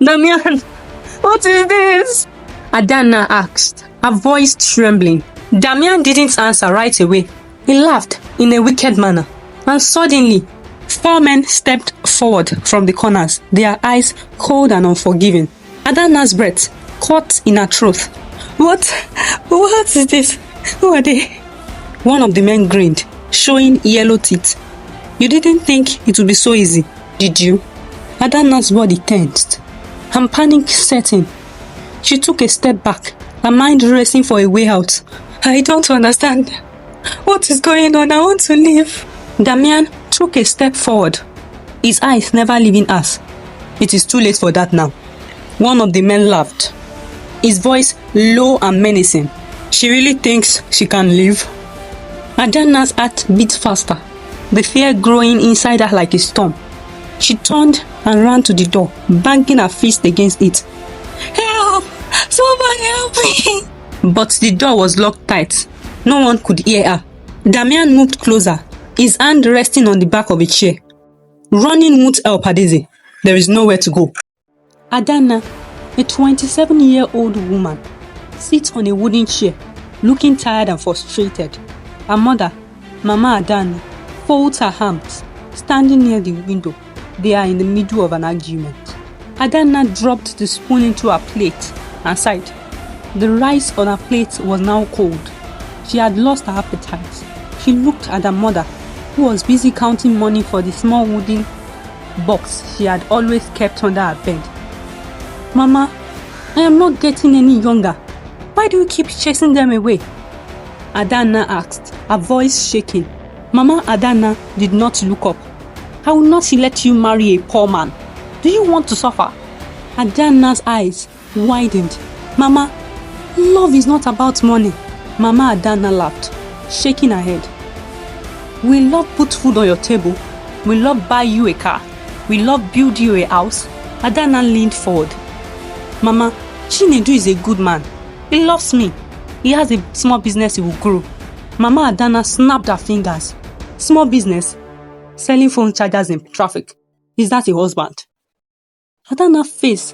Damian, what is this? Adanna asked, her voice trembling. Damian didn't answer right away. He laughed in a wicked manner. And suddenly, 4 men stepped forward from the corners, their eyes cold and unforgiving. Adanna's breath caught in her throat. What is this? Who are they? One of the men grinned, showing yellow teeth. You didn't think it would be so easy, did you? Adanna's body tensed, and panic set in. She took a step back, her mind racing for a way out. I don't understand. What is going on? I want to leave. Damian took a step forward, his eyes never leaving us. It is too late for that now. One of the men laughed, his voice low and menacing. She really thinks she can leave? Adanna's heart beat faster, the fear growing inside her like a storm. She turned and ran to the door, banging her fist against it. Help! Somebody help me! But the door was locked tight. No one could hear her. Damian moved closer, his hand resting on the back of a chair. Running won't help Adeze. There is nowhere to go. Adanna, a 27-year-old woman, sits on a wooden chair, looking tired and frustrated. Her mother, Mama Adanna, folds her arms, standing near the window. They are in the middle of an argument. Adanna dropped the spoon into her plate and sighed. The rice on her plate was now cold. She had lost her appetite. She looked at her mother, who was busy counting money for the small wooden box she had always kept under her bed. Mama, I am not getting any younger. Why do you keep chasing them away? Adanna asked, her voice shaking. Mama Adanna did not look up. I will not let you marry a poor man. Do you want to suffer? Adanna's eyes widened. Mama, love is not about money. Mama Adanna laughed, shaking her head. Will love put food on your table? Will love buy you a car? Will love build you a house? Adanna leaned forward. Mama, Chinedu is a good man. He loves me. He has a small business he will grow. Mama Adanna snapped her fingers. Small business? Selling phone chargers in traffic. Is that a husband? Adanna's face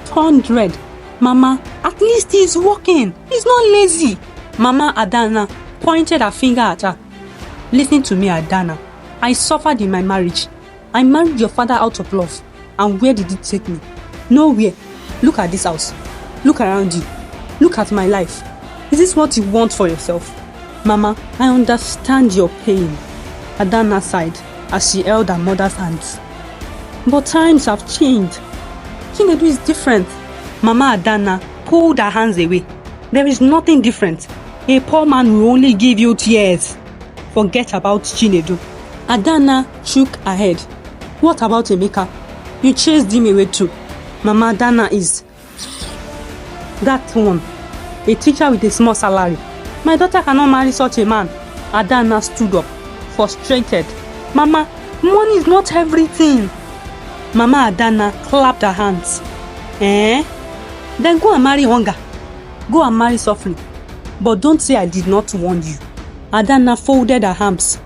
turned red. Mama, at least he's working. He's not lazy. Mama Adanna pointed her finger at her. Listen to me, Adanna. I suffered in my marriage. I married your father out of love. And where did it take me? Nowhere. Look at this house. Look around you. Look at my life. Is this what you want for yourself? Mama, I understand your pain. Adanna sighed as she held her mother's hands. But times have changed. Chinedu is different. Mama Adanna pulled her hands away. There is nothing different. A poor man will only give you tears. Forget about Chinedu. Adanna shook her head. What about Emeka? You chased him away too. Mama Adanna is that one. A teacher with a small salary. My daughter cannot marry such a man. Adanna stood up, frustrated. Mama, money is not everything. Mama Adanna clapped her hands. Then go and marry hunger. Go and marry suffering. But don't say I did not warn you. Adanna folded her arms.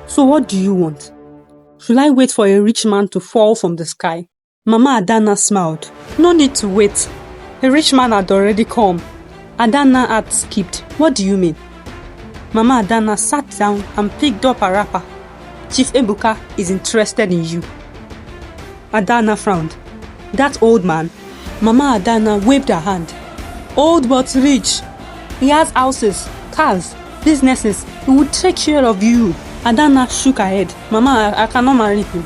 So what do you want? Should I wait for a rich man to fall from the sky? Mama Adanna smiled. No need to wait. A rich man had already come. Adanna had skipped. What do you mean? Mama Adanna sat down and picked up a wrapper. Chief Ebuka is interested in you. Adanna frowned. That old man? Mama Adanna waved her hand. Old but rich. He has houses, cars, businesses. He would take care of you. Adanna shook her head. Mama, I cannot marry him.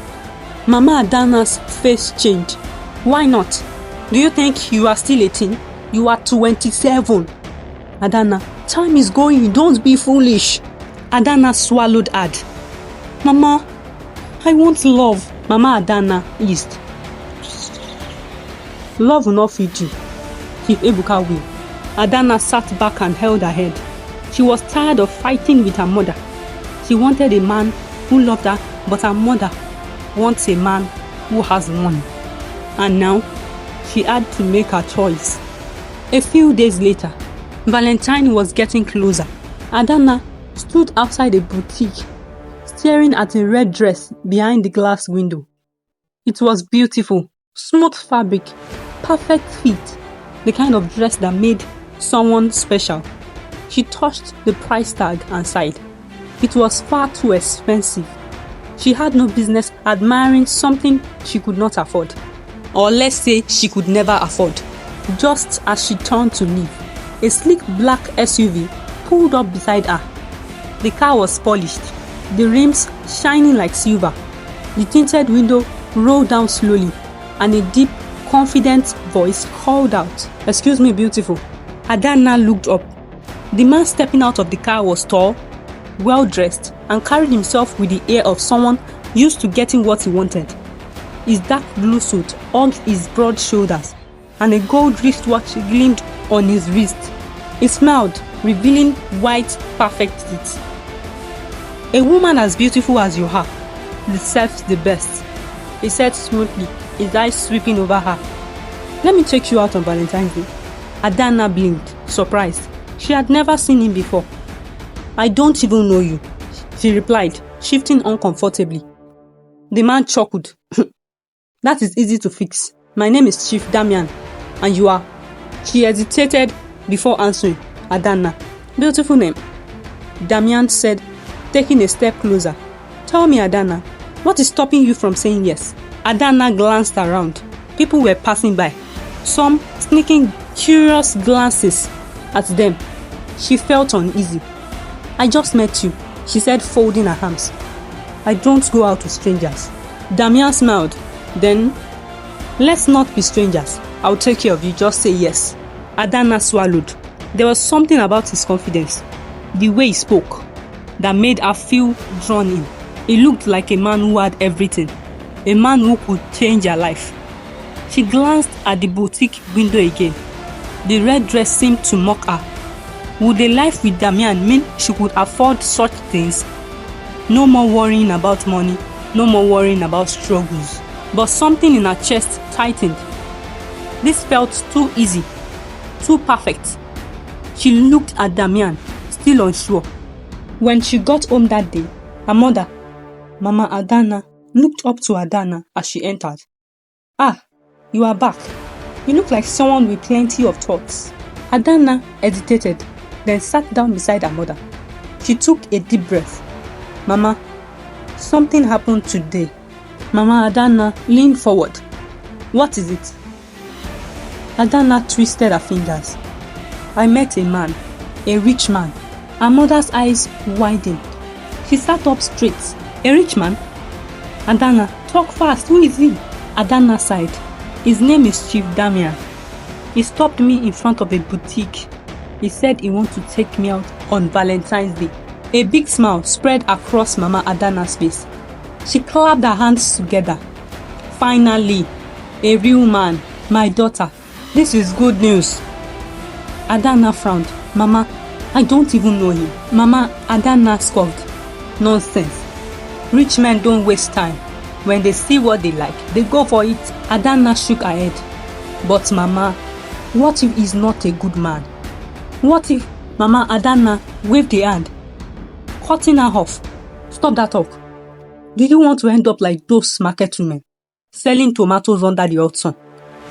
Mama Adanna's face changed. Why not? Do you think you are still 18? You are 27. Adanna, time is going. Don't be foolish. Adanna swallowed hard. Mama, I want love. Mama Adanna eased. Love will not feed you. If Ebuka will. Adanna sat back and held her head. She was tired of fighting with her mother. She wanted a man who loved her, but her mother wants a man who has money. And now, she had to make her choice. A few days later, Valentine was getting closer. Adanna stood outside a boutique, staring at a red dress behind the glass window. It was beautiful, Smooth fabric, perfect fit, the kind of dress that made someone special. She touched the price tag and sighed. It was far too expensive. She had no business admiring something she could not afford. Or let's say she could never afford. Just as she turned to leave, a sleek black SUV pulled up beside her. The car was polished, the rims shining like silver. The tinted window rolled down slowly, and a deep, confident voice called out, "Excuse me, beautiful." Adanna looked up. The man stepping out of the car was tall, well-dressed, and carried himself with the air of someone used to getting what he wanted. His dark blue suit hugged his broad shoulders, and a gold wristwatch gleamed on his wrist. He smiled, revealing white, perfect teeth. "A woman as beautiful as you are deserves the best," he said smoothly, his eyes sweeping over her. "Let me take you out on Valentine's Day." Adanna blinked, surprised. She had never seen him before. "I don't even know you," she replied, shifting uncomfortably. The man chuckled. "That is easy to fix. My name is Chief Damian, and you are..." She hesitated before answering. "Adanna." "Beautiful name," Damian said, taking a step closer. "Tell me, Adanna, what is stopping you from saying yes?" Adanna glanced around. People were passing by, some sneaking curious glances at them. She felt uneasy. "I just met you," she said, folding her arms. "I don't go out with strangers." Damian smiled. "Then, let's not be strangers. I'll take care of you. Just say yes." Adanna swallowed. There was something about his confidence, the way he spoke, that made her feel drawn in. He looked like a man who had everything, a man who could change her life. She glanced at the boutique window again. The red dress seemed to mock her. Would a life with Damian mean she could afford such things? No more worrying about money, no more worrying about struggles. But something in her chest tightened. This felt too easy, too perfect. She looked at Damian, still unsure. When she got home that day, her mother, Mama Adanna, looked up to Adanna as she entered. "Ah, you are back. You look like someone with plenty of thoughts." Adanna hesitated, then sat down beside her mother. She took a deep breath. "Mama, something happened today." Mama Adanna leaned forward. "What is it?" Adanna twisted her fingers. "I met a man, a rich man." Her mother's eyes widened. She sat up straight. "A rich man?" "Adanna, talk fast. Who is he?" Adanna sighed. "His name is Chief Damian. He stopped me in front of a boutique. He said he wants to take me out on Valentine's Day." A big smile spread across Mama Adanna's face. She clapped her hands together. "Finally, a real man, my daughter. This is good news." Adanna frowned. "Mama, I don't even know him." Mama Adanna scoffed. "Nonsense. Rich men don't waste time. When they see what they like, they go for it." Adanna shook her head. "But Mama, what if he's not a good man? What if..." Mama Adanna waved a hand, cutting her off. "Stop that talk. Do you want to end up like those market women, selling tomatoes under the hot sun?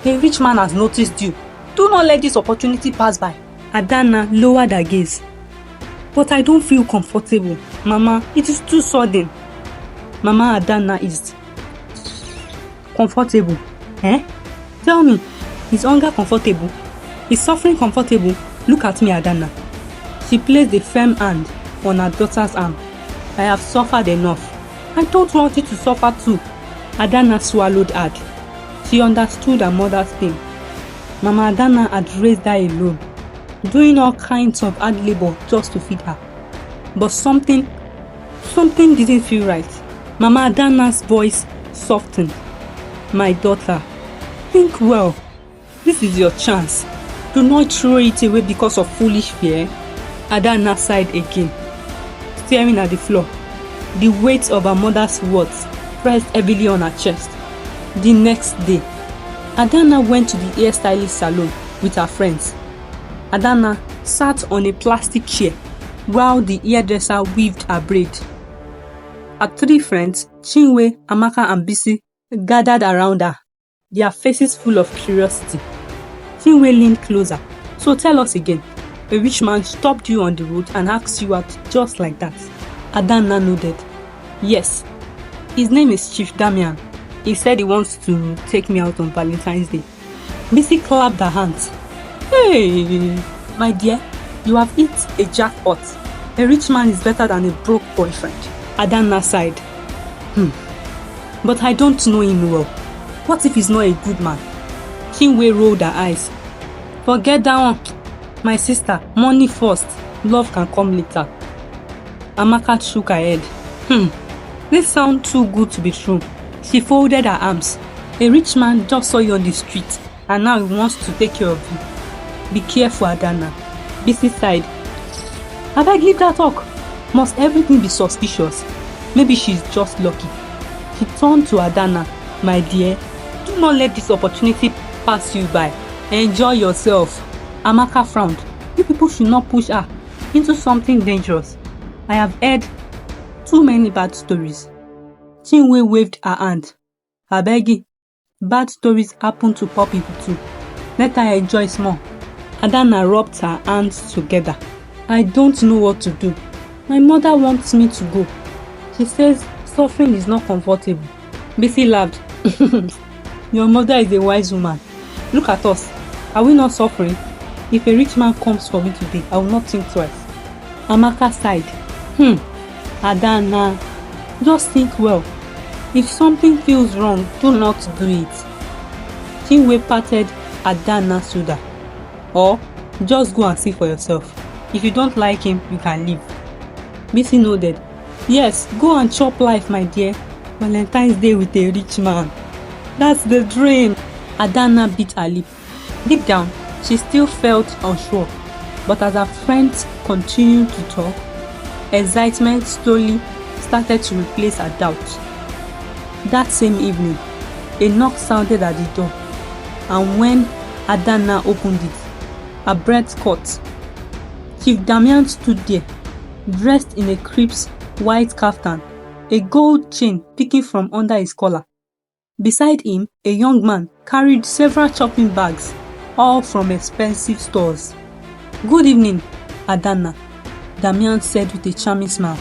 A rich man has noticed you. Do not let this opportunity pass by." Adanna lowered her gaze. "But I don't feel comfortable, Mama. It is too sudden." Mama Adanna is comfortable. Eh? Tell me, is hunger comfortable? Is suffering comfortable? Look at me, Adanna. She placed a firm hand on her daughter's arm. "I have suffered enough. I don't want you to suffer too." Adanna swallowed hard. She understood her mother's pain. Mama Adanna had raised her alone, doing all kinds of hard labor just to feed her. But something didn't feel right. Mama Adanna's voice softened. "My daughter, think well. This is your chance. Do not throw it away because of foolish fear." Adanna sighed again, staring at the floor. The weight of her mother's words pressed heavily on her chest. The next day, Adanna went to the hairstylist salon with her friends. Adanna sat on a plastic chair while the hairdresser weaved her braid. Her three friends, Chinwe, Amaka and Bisi, gathered around her. their faces full of curiosity. Chinwe leaned closer. So tell us again. A rich man stopped you on the road and asked you out just like that. Adanna nodded. Yes. His name is Chief Damian. He said he wants to take me out on Valentine's Day. Missy clapped her hands. Hey, my dear, you have hit a jackpot. A rich man is better than a broke boyfriend. Adanna sighed. But I don't know him well. What if he's not a good man? Chinwe rolled her eyes. Forget that one. My sister, money first. Love can come later. Amaka shook her head. This sounds too good to be true. She folded her arms. A rich man just saw you on the street and now he wants to take care of you. Be careful, Adanna. Bisi sighed. Abeg, leave that talk. Must everything be suspicious? Maybe she's just lucky. She turned to Adanna. My dear, do not let this opportunity pass you by. Enjoy yourself. Amaka frowned. You people should not push her into something dangerous. I have heard too many bad stories. Chinwe waved her hand. Abegi, bad stories happen to poor people too. Let her enjoy small. Adanna rubbed her hands together. I don't know what to do. My mother wants me to go. She says suffering is not comfortable. Bisi laughed. Your mother is a wise woman. Look at us. Are we not suffering? If a rich man comes for me today, I will not think twice. Amaka sighed. Adanna, just think well. If something feels wrong, do not do it. Chinwe patted Adanna's shoulder. Or just go and see for yourself. If you don't like him, you can leave. Bisi nodded. Yes, go and chop life, my dear. Valentine's Day with a rich man. That's the dream. Adanna bit her lip. Deep down, she still felt unsure. But as her friends continued to talk, excitement slowly started to replace her doubt. That same evening, a knock sounded at the door, and when Adanna opened it, her breath caught. Chief Damian stood there, dressed in a crisp white kaftan, a gold chain peeking from under his collar. Beside him, a young man carried several shopping bags, all from expensive stores. Good evening, Adanna, Damian said with a charming smile.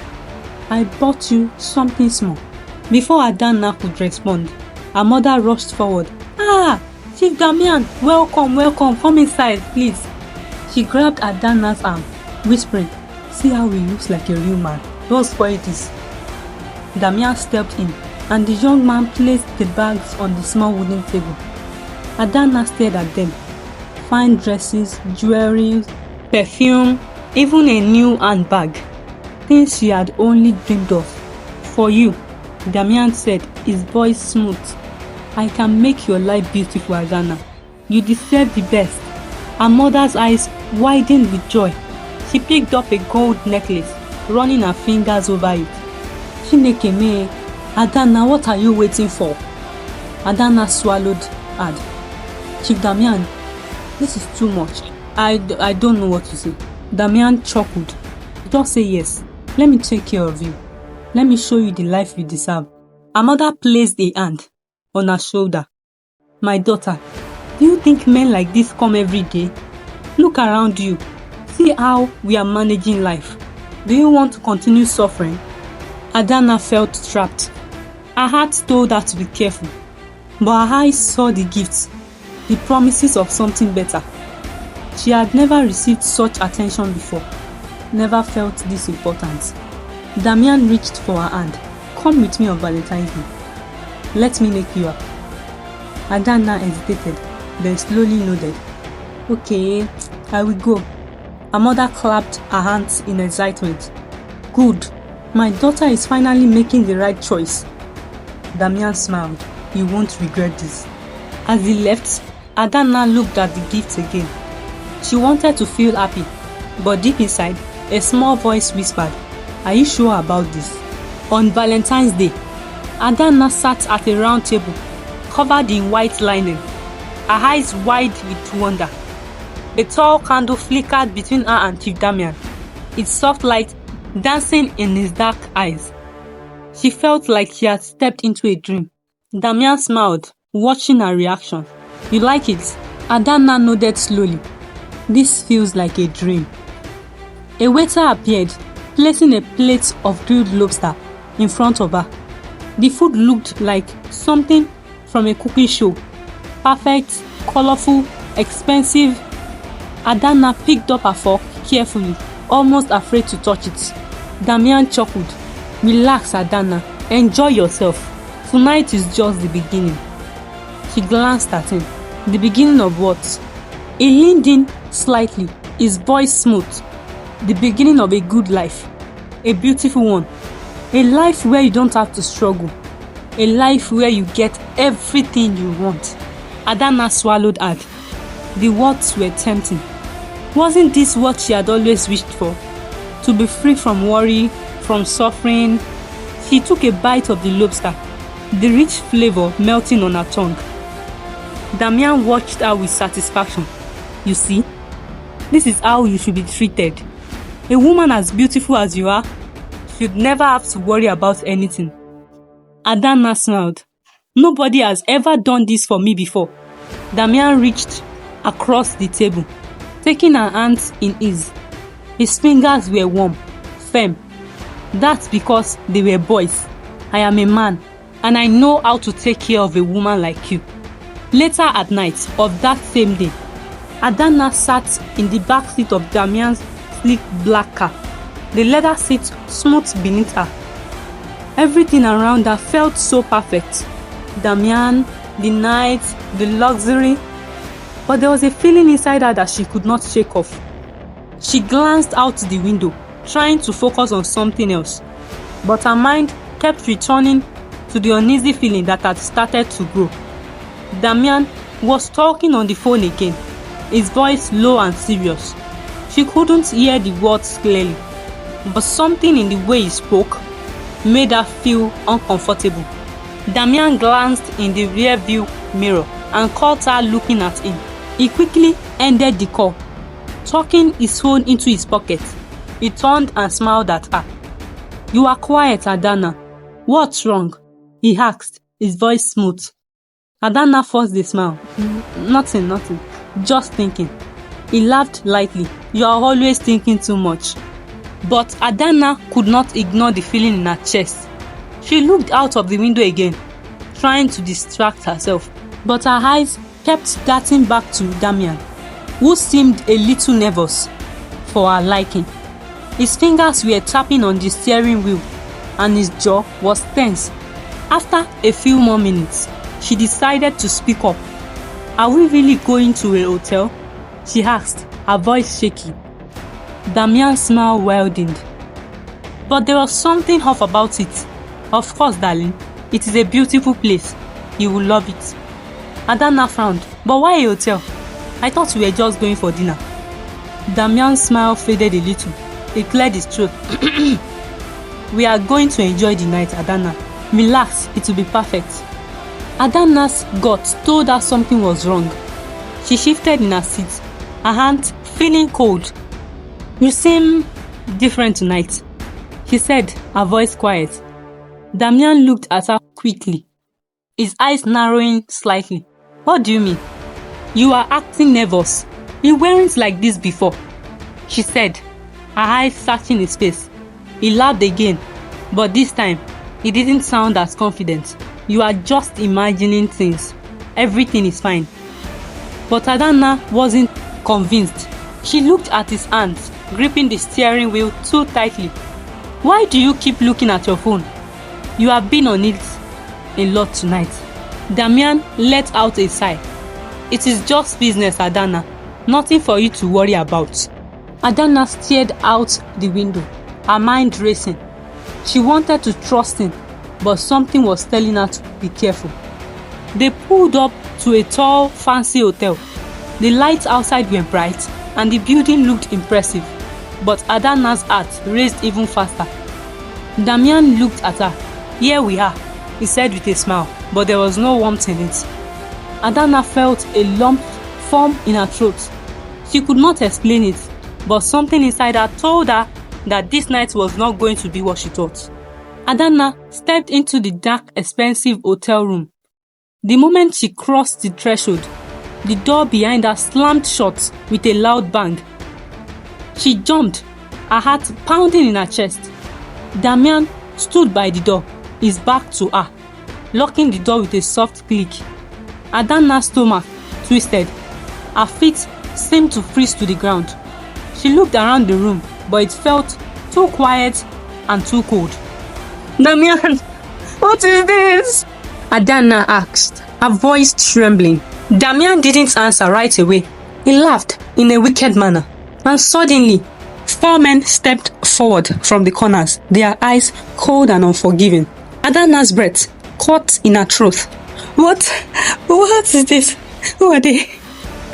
I bought you something small. Before Adanna could respond, her mother rushed forward. Ah, Chief Damian, welcome, welcome, come inside, please. She grabbed Adanna's arm, whispering, see how he looks like a real man. Don't spoil this. Damian stepped in, and the young man placed the bags on the small wooden table. Adanna stared at them. Fine dresses, jewelry, perfume, even a new handbag. Things she had only dreamed of. For you, Damian said, his voice smooth. I can make your life beautiful, Adanna. You deserve the best. Her mother's eyes widened with joy. She picked up a gold necklace, running her fingers over it. Chineke me, Adanna, what are you waiting for? Adanna swallowed hard. Chief Damian, this is too much. I don't know what to say. Damian chuckled. Just say yes. Let me take care of you. Let me show you the life you deserve. Her mother placed a hand on her shoulder. My daughter, do you think men like this come every day? Look around you. See how we are managing life. Do you want to continue suffering? Adanna felt trapped. Her heart told her to be careful, but her eyes saw the gifts, the promises of something better. She had never received such attention before, never felt this important. Damian reached for her hand. Come with me on Valentine's Day. Let me make you up. Adanna hesitated, then slowly nodded. Okay, I will go. Her mother clapped her hands in excitement. Good. My daughter is finally making the right choice. Damian smiled. You won't regret this. As he left, Adanna looked at the gifts again. She wanted to feel happy, but deep inside, a small voice whispered, are you sure about this? On Valentine's Day, Adanna sat at a round table, covered in white linen, her eyes wide with wonder. A tall candle flickered between her and Chief Damian, its soft light dancing in his dark eyes. She felt like she had stepped into a dream. Damian smiled. watching her reaction. "You like it?" Adanna nodded slowly. "This feels like a dream." A waiter appeared, placing a plate of grilled lobster in front of her. The food looked like something from a cooking show. Perfect, colorful, expensive. Adanna picked up her fork carefully, almost afraid to touch it. Damian chuckled. "Relax, Adanna. Enjoy yourself. Tonight is just the beginning." She glanced at him. "The beginning of what?" He leaned in slightly, his voice smooth. "The beginning of a good life. A beautiful one. A life where you don't have to struggle. A life where you get everything you want." Adanna swallowed hard. The words were tempting. Wasn't this what she had always wished for? To be free from worry, from suffering. She took a bite of the lobster, the rich flavor melting on her tongue. Damian watched her with satisfaction. "You see, this is how you should be treated. A woman as beautiful as you are should never have to worry about anything." Adanna smiled. "Nobody has ever done this for me before." Damian reached across the table, taking her hands in his. His fingers were warm, firm. "That's because they were boys. I am a man, and I know how to take care of a woman like you." Later at night of that same day, Adanna sat in the back seat of Damian's sleek black car, the leather seat smooth beneath her. Everything around her felt so perfect. Damian, the night, the luxury. But there was a feeling inside her that she could not shake off. She glanced out the window, trying to focus on something else. But her mind kept returning to the uneasy feeling that had started to grow. Damian was talking on the phone again, his voice low and serious. She couldn't hear the words clearly, but something in the way he spoke made her feel uncomfortable. Damian glanced in the rear view mirror and caught her looking at him. He quickly ended the call, tucking his phone into his pocket. He turned and smiled at her. "You are quiet, Adanna. What's wrong?" he asked, his voice smooth. Adanna forced a smile. Nothing. Just thinking." He laughed lightly. "You are always thinking too much." But Adanna could not ignore the feeling in her chest. She looked out of the window again, trying to distract herself. But her eyes kept darting back to Damian, who seemed a little nervous for her liking. His fingers were tapping on the steering wheel, and his jaw was tense. After a few more minutes, she decided to speak up. "Are we really going to a hotel?" she asked, her voice shaky. Damian's smile widened. "But there was something off about it." "Of course, darling. It is a beautiful place. You will love it." Adanna frowned. "But why a hotel? I thought we were just going for dinner." Damian's smile faded a little. He cleared his throat. "We are going to enjoy the night, Adanna. Relax, it will be perfect." Adanna's gut told her something was wrong. She shifted in her seat, her hand feeling cold. "You seem different tonight," she said, her voice quiet. Damian looked at her quickly, his eyes narrowing slightly. "What do you mean?" "You are acting nervous. You weren't like this before," she said, her eyes searching his face. He laughed again, but this time he didn't sound as confident. "You are just imagining things. Everything is fine." But Adanna wasn't convinced. She looked at his hands, gripping the steering wheel too tightly. "Why do you keep looking at your phone? You have been on it a lot tonight." Damian let out a sigh. "It is just business, Adanna. Nothing for you to worry about." Adanna stared out the window, her mind racing. She wanted to trust him, but something was telling her to be careful. They pulled up to a tall, fancy hotel. The lights outside were bright, and the building looked impressive. But Adanna's heart raced even faster. Damian looked at her. "Here we are," he said with a smile, but there was no warmth in it. Adanna felt a lump form in her throat. She could not explain it, but something inside her told her that this night was not going to be what she thought. Adanna stepped into the dark, expensive hotel room. The moment she crossed the threshold, the door behind her slammed shut with a loud bang. She jumped, her heart pounding in her chest. Damian stood by the door, his back to her, locking the door with a soft click. Adanna's stomach twisted. Her feet seemed to freeze to the ground. She looked around the room, but it felt too quiet and too cold. "Damian, what is this?" Adanna asked, her voice trembling. Damian didn't answer right away. He laughed in a wicked manner. And suddenly, 4 men stepped forward from the corners, their eyes cold and unforgiving. Adanna's breath caught in her throat. What is this? Who are they?"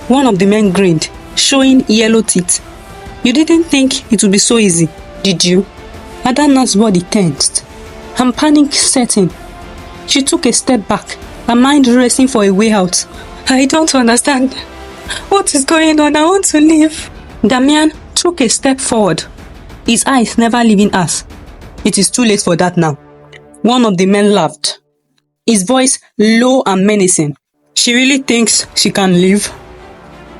One of the men grinned, showing yellow teeth. "You didn't think it would be so easy, did you?" Adanna's body tensed, and panic set in. She took a step back, her mind racing for a way out. "I don't understand. What is going on? I want to leave." Damian took a step forward, his eyes never leaving us. "It is too late for that now." One of the men laughed, his voice low and menacing. "She really thinks she can leave?"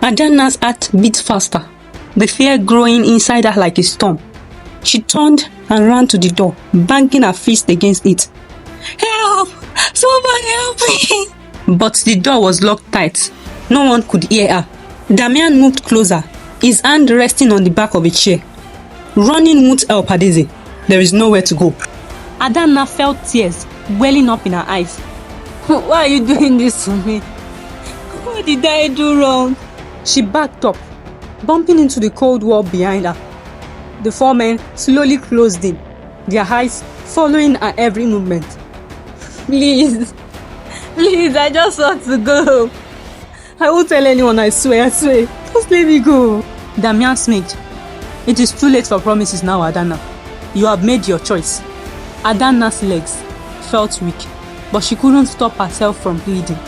Adanna's heart beat faster, the fear growing inside her like a storm. She turned and ran to the door, banging her fist against it. "Help! Somebody help me!" But the door was locked tight. No one could hear her. Damian moved closer, his hand resting on the back of a chair. Running won't help Adeze. There is nowhere to go. Adanna felt tears welling up in her eyes. "Why are you doing this to me? What did I do wrong?" She backed up, bumping into the cold wall behind her. The 4 men slowly closed in, their eyes following her every movement. Please, I just want to go. I won't tell anyone, I swear. Just let me go." Damian smirked. "It is too late for promises now, Adanna. You have made your choice." Adanna's legs felt weak, but she couldn't stop herself from pleading.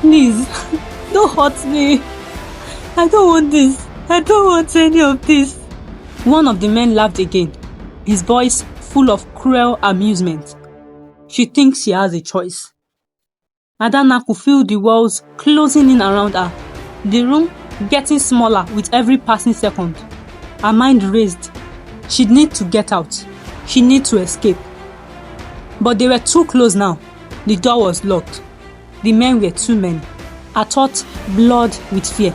"Please, don't hurt me. I don't want this. I don't want any of this." One of the men laughed again, his voice full of cruel amusement. "She thinks she has a choice." Adanna could feel the walls closing in around her, the room getting smaller with every passing second. Her mind raced. She'd need to get out. She need to escape. But they were too close now. The door was locked. The men were too many. Her thoughts blurred with fear.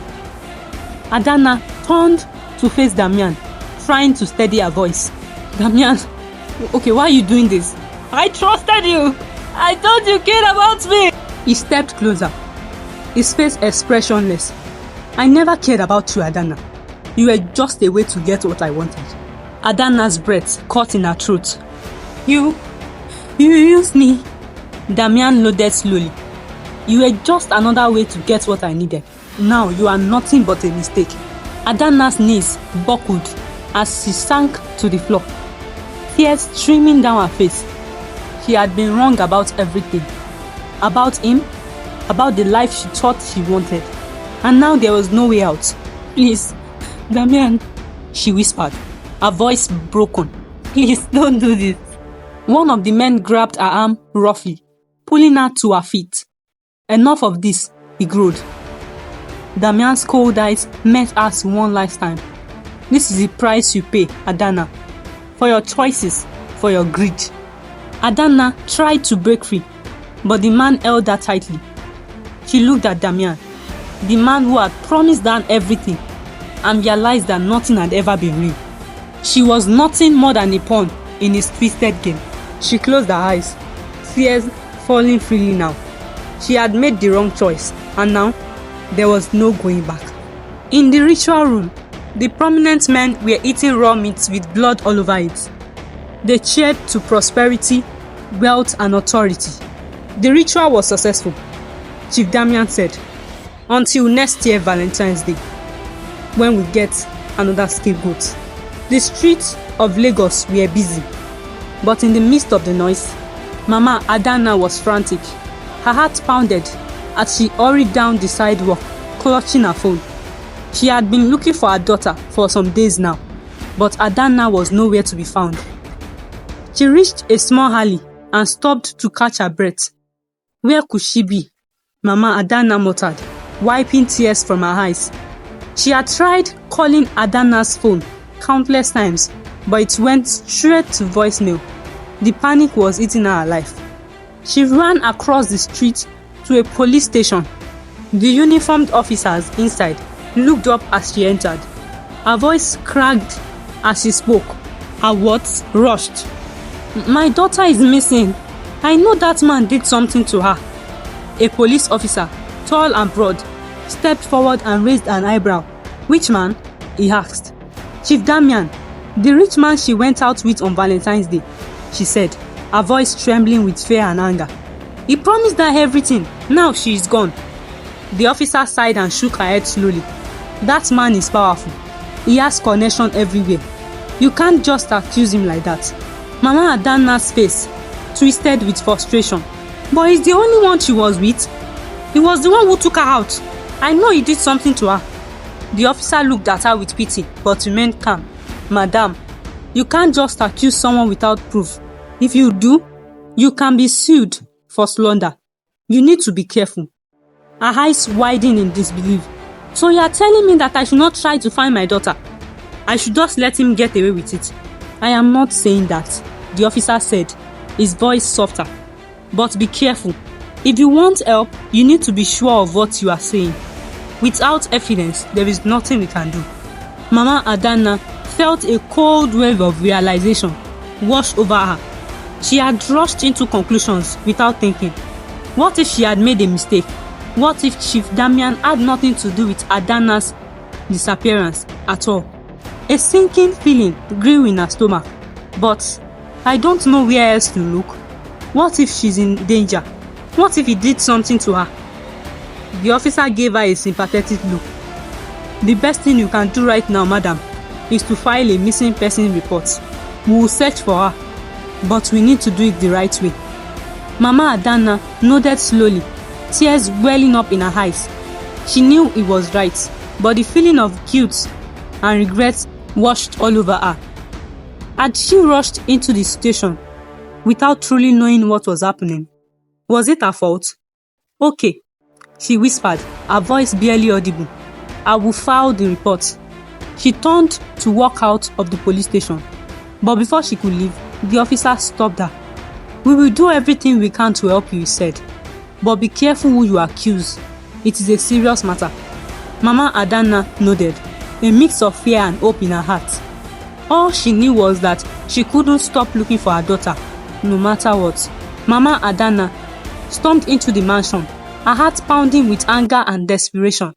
Adanna turned to face Damian, trying to steady her voice. "Damian, okay, why are you doing this? I trusted you. I thought you cared about me." He stepped closer, his face expressionless. "I never cared about you, Adanna. You were just a way to get what I wanted." Adanna's breath caught in her throat. You used me." Damian nodded slowly. "You were just another way to get what I needed. Now you are nothing but a mistake." Adanna's knees buckled as she sank to the floor, tears streaming down her face. She had been wrong about everything. About him, about the life she thought she wanted. And now there was no way out. "Please, Damian," she whispered, her voice broken. "Please don't do this." One of the men grabbed her arm roughly, pulling her to her feet. "Enough of this," he growled. Damian's cold eyes met hers one last time. "This is the price you pay, Adanna, for your choices, for your greed." Adanna tried to break free, but the man held her tightly. She looked at Damian, the man who had promised her everything, and realized that nothing had ever been real. She was nothing more than a pawn in his twisted game. She closed her eyes, tears falling freely now. She had made the wrong choice, and now there was no going back. In the ritual room, the prominent men were eating raw meat with blood all over it. They cheered to prosperity, wealth, and authority. The ritual was successful, Chief Damian said, until next year Valentine's Day, when we get another scapegoat. The streets of Lagos were busy, but in the midst of the noise, Mama Adanna was frantic. Her heart pounded as she hurried down the sidewalk, clutching her phone. She had been looking for her daughter for some days now, but Adanna was nowhere to be found. She reached a small alley and stopped to catch her breath. Where could she be? Mama Adanna muttered, wiping tears from her eyes. She had tried calling Adanna's phone countless times, but it went straight to voicemail. The panic was eating her alive. She ran across the street to a police station. The uniformed officers inside looked up as she entered. Her voice cracked as she spoke. Her words rushed. My daughter is missing. I know that man did something to her. A police officer, tall and broad, stepped forward and raised an eyebrow. Which man? He asked. Chief Damian, the rich man she went out with on Valentine's Day, she said, her voice trembling with fear and anger. He promised her everything. Now she is gone. The officer sighed and shook her head slowly. That man is powerful. He has connection everywhere. You can't just accuse him like that. Mama Adanna's face twisted with frustration. But he's the only one she was with. He was the one who took her out. I know he did something to her. The officer looked at her with pity, but remained calm. Madam, you can't just accuse someone without proof. If you do, you can be sued for slander. You need to be careful. Her eyes widened in disbelief. So you are telling me that I should not try to find my daughter? I should just let him get away with it? I am not saying that, the officer said, his voice softer. But be careful. If you want help, you need to be sure of what you are saying. Without evidence, there is nothing we can do. Mama Adanna felt a cold wave of realization wash over her. She had rushed into conclusions without thinking. What if she had made a mistake? What if Chief Damian had nothing to do with Adanna's disappearance at all? A sinking feeling grew in her stomach. But I don't know where else to look. What if she's in danger? What if he did something to her? The officer gave her a sympathetic look. The best thing you can do right now, madam, is to file a missing person report. We will search for her, but we need to do it the right way. Mama Adanna nodded slowly, tears welling up in her eyes. She knew it was right, but the feeling of guilt and regret washed all over her. Had she rushed into the station without truly knowing what was happening? Was it her fault? Okay, she whispered, her voice barely audible. I will file the report. She turned to walk out of the police station, but before she could leave, the officer stopped her. We will do everything we can to help you, he said. But be careful who you accuse. It is a serious matter. Mama Adanna nodded, a mix of fear and hope in her heart. All she knew was that she couldn't stop looking for her daughter, no matter what. Mama Adanna stormed into the mansion, her heart pounding with anger and desperation.